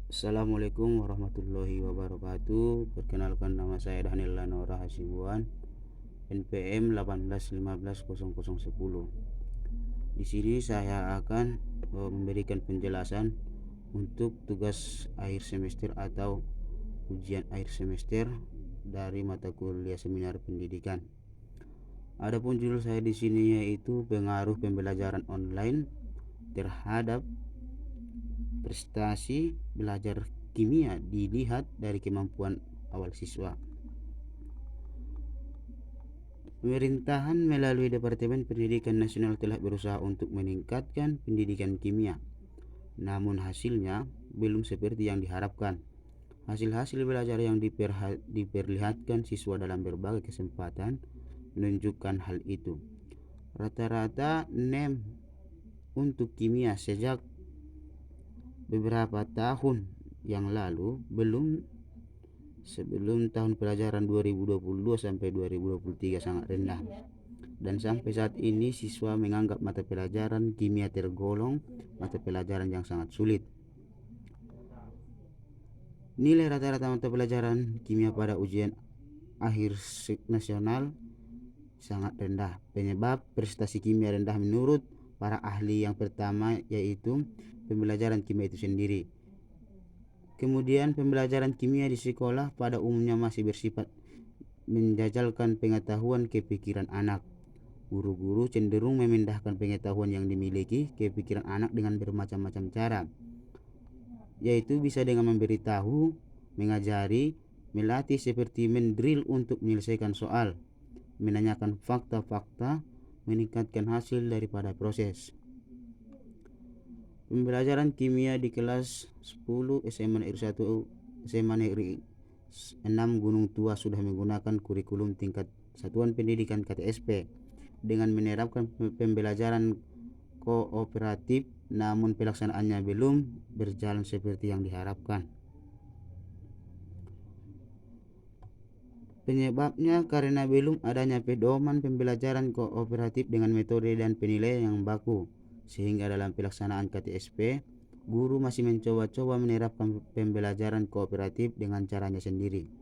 Assalamualaikum warahmatullahi wabarakatuh. Perkenalkan, nama saya Daniel Lanora Hasibuan, NPM 18150010. Di sini saya akan memberikan penjelasan untuk tugas akhir semester atau ujian akhir semester dari mata kuliah seminar pendidikan. Adapun judul saya di sini yaitu pengaruh pembelajaran online terhadap prestasi belajar kimia dilihat dari kemampuan awal siswa. Pemerintahan melalui Departemen Pendidikan Nasional telah berusaha untuk meningkatkan pendidikan kimia, namun hasilnya belum seperti yang diharapkan. Hasil-hasil belajar yang diperlihatkan siswa dalam berbagai kesempatan menunjukkan hal itu. Rata-rata NEM untuk kimia sejak beberapa tahun yang lalu sebelum tahun pelajaran 2022 sampai 2023 sangat rendah, dan sampai saat ini siswa menganggap mata pelajaran kimia tergolong mata pelajaran yang sangat sulit. Nilai rata-rata mata pelajaran kimia pada ujian akhir nasional sangat rendah. Penyebab prestasi kimia rendah menurut para ahli yang pertama yaitu pembelajaran kimia itu sendiri. Kemudian pembelajaran kimia di sekolah pada umumnya masih bersifat menjajalkan pengetahuan ke pikiran anak. Guru-guru cenderung memindahkan pengetahuan yang dimiliki ke pikiran anak dengan bermacam-macam cara, yaitu bisa dengan memberitahu, mengajari, melatih seperti mendrill untuk menyelesaikan soal, menanyakan fakta-fakta, meningkatkan hasil daripada proses. Pembelajaran kimia di kelas 10 SMA Negeri 1 SMA Negeri 6 Gunung Tua sudah menggunakan kurikulum tingkat satuan pendidikan KTSP dengan menerapkan pembelajaran kooperatif, namun pelaksanaannya belum berjalan seperti yang diharapkan. Penyebabnya karena belum adanya pedoman pembelajaran kooperatif dengan metode dan penilaian yang baku, sehingga dalam pelaksanaan KTSP, guru masih mencoba-coba menerapkan pembelajaran kooperatif dengan caranya sendiri.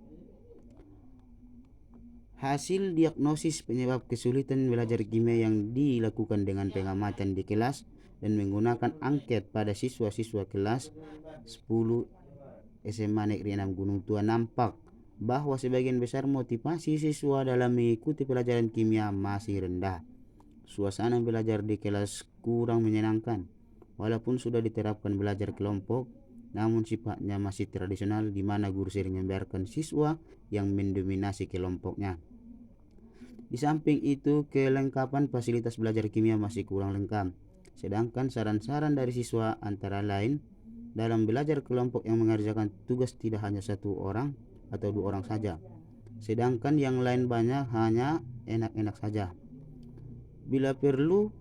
Hasil diagnosis penyebab kesulitan belajar kimia yang dilakukan dengan pengamatan di kelas dan menggunakan angket pada siswa-siswa kelas 10 SMA Negeri 6 Gunung Tua nampak bahwa sebagian besar motivasi siswa dalam mengikuti pelajaran kimia masih rendah. Suasana belajar di kelas kurang menyenangkan. Walaupun sudah diterapkan belajar kelompok, namun sifatnya masih tradisional di mana guru sering membiarkan siswa yang mendominasi kelompoknya. Di samping itu, kelengkapan fasilitas belajar kimia masih kurang lengkap. Sedangkan saran-saran dari siswa antara lain dalam belajar kelompok yang mengerjakan tugas tidak hanya satu orang atau dua orang saja, sedangkan yang lain banyak hanya enak-enak saja. Bila perlu,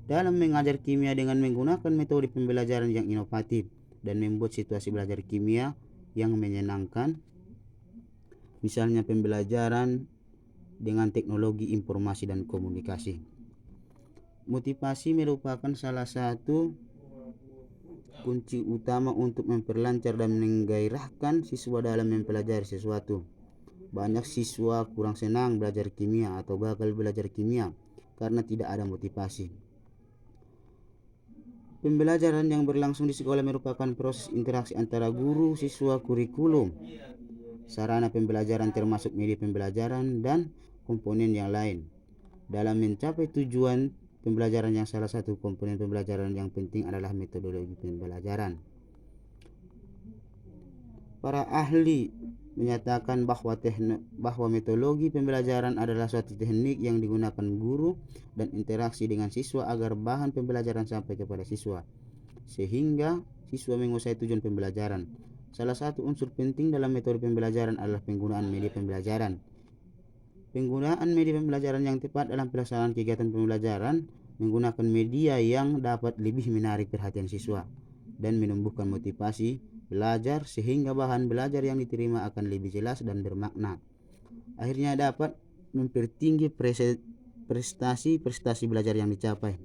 dalam mengajar kimia dengan menggunakan metode pembelajaran yang inovatif dan membuat situasi belajar kimia yang menyenangkan, misalnya pembelajaran dengan teknologi informasi dan komunikasi. Motivasi merupakan salah satu kunci utama untuk memperlancar dan menggairahkan siswa dalam mempelajari sesuatu. Banyak siswa kurang senang belajar kimia atau gagal belajar kimia karena tidak ada motivasi. Pembelajaran yang berlangsung di sekolah merupakan proses interaksi antara guru, siswa, kurikulum, sarana pembelajaran termasuk media pembelajaran, dan komponen yang lain. Dalam mencapai tujuan pembelajaran yang salah satu komponen pembelajaran yang penting adalah metodologi pembelajaran. Para ahli menyatakan bahwa metodologi pembelajaran adalah suatu teknik yang digunakan guru dan interaksi dengan siswa agar bahan pembelajaran sampai kepada siswa, sehingga siswa menguasai tujuan pembelajaran. Salah satu unsur penting dalam metode pembelajaran adalah penggunaan media pembelajaran. Penggunaan media pembelajaran yang tepat dalam pelaksanaan kegiatan pembelajaran menggunakan media yang dapat lebih menarik perhatian siswa dan menumbuhkan motivasi belajar sehingga bahan belajar yang diterima akan lebih jelas dan bermakna. Akhirnya dapat mempertinggi prestasi belajar yang dicapai.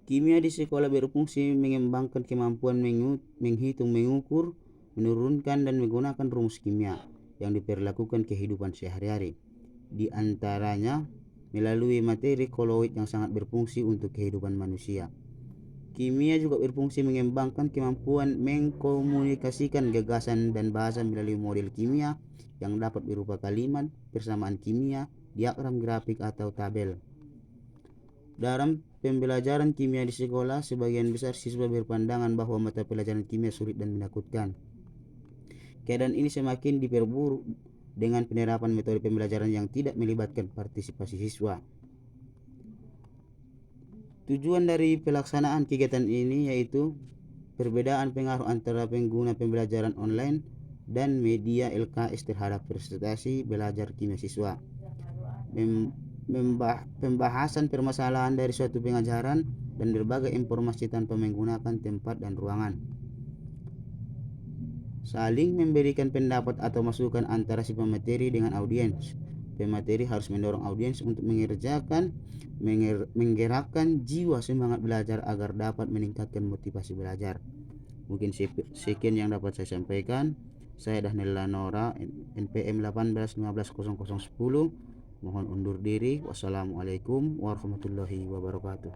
Kimia di sekolah berfungsi mengembangkan kemampuan menghitung, mengukur, menurunkan, dan menggunakan rumus kimia yang diperlakukan kehidupan sehari-hari. Di antaranya melalui materi koloid yang sangat berfungsi untuk kehidupan manusia. Kimia juga berfungsi mengembangkan kemampuan mengkomunikasikan gagasan dan bahasa melalui model kimia yang dapat berupa kalimat, persamaan kimia, diagram grafik, atau tabel. Dalam pembelajaran kimia di sekolah, sebagian besar siswa berpandangan bahwa mata pelajaran kimia sulit dan menakutkan. Keadaan ini semakin diperburuk dengan penerapan metode pembelajaran yang tidak melibatkan partisipasi siswa. Tujuan dari pelaksanaan kegiatan ini yaitu perbedaan pengaruh antara pengguna pembelajaran online dan media LKS terhadap prestasi belajar kimia siswa. Pembahasan permasalahan dari suatu pengajaran dan berbagai informasi tanpa menggunakan tempat dan ruangan. Saling memberikan pendapat atau masukan antara si pemateri dengan audiens. Pemateri harus mendorong audiens untuk menggerakkan jiwa semangat belajar agar dapat meningkatkan motivasi belajar. Mungkin sekian yang dapat saya sampaikan. Saya Dahnel Lanora, NPM 18150010. Mohon undur diri. Wassalamualaikum warahmatullahi wabarakatuh.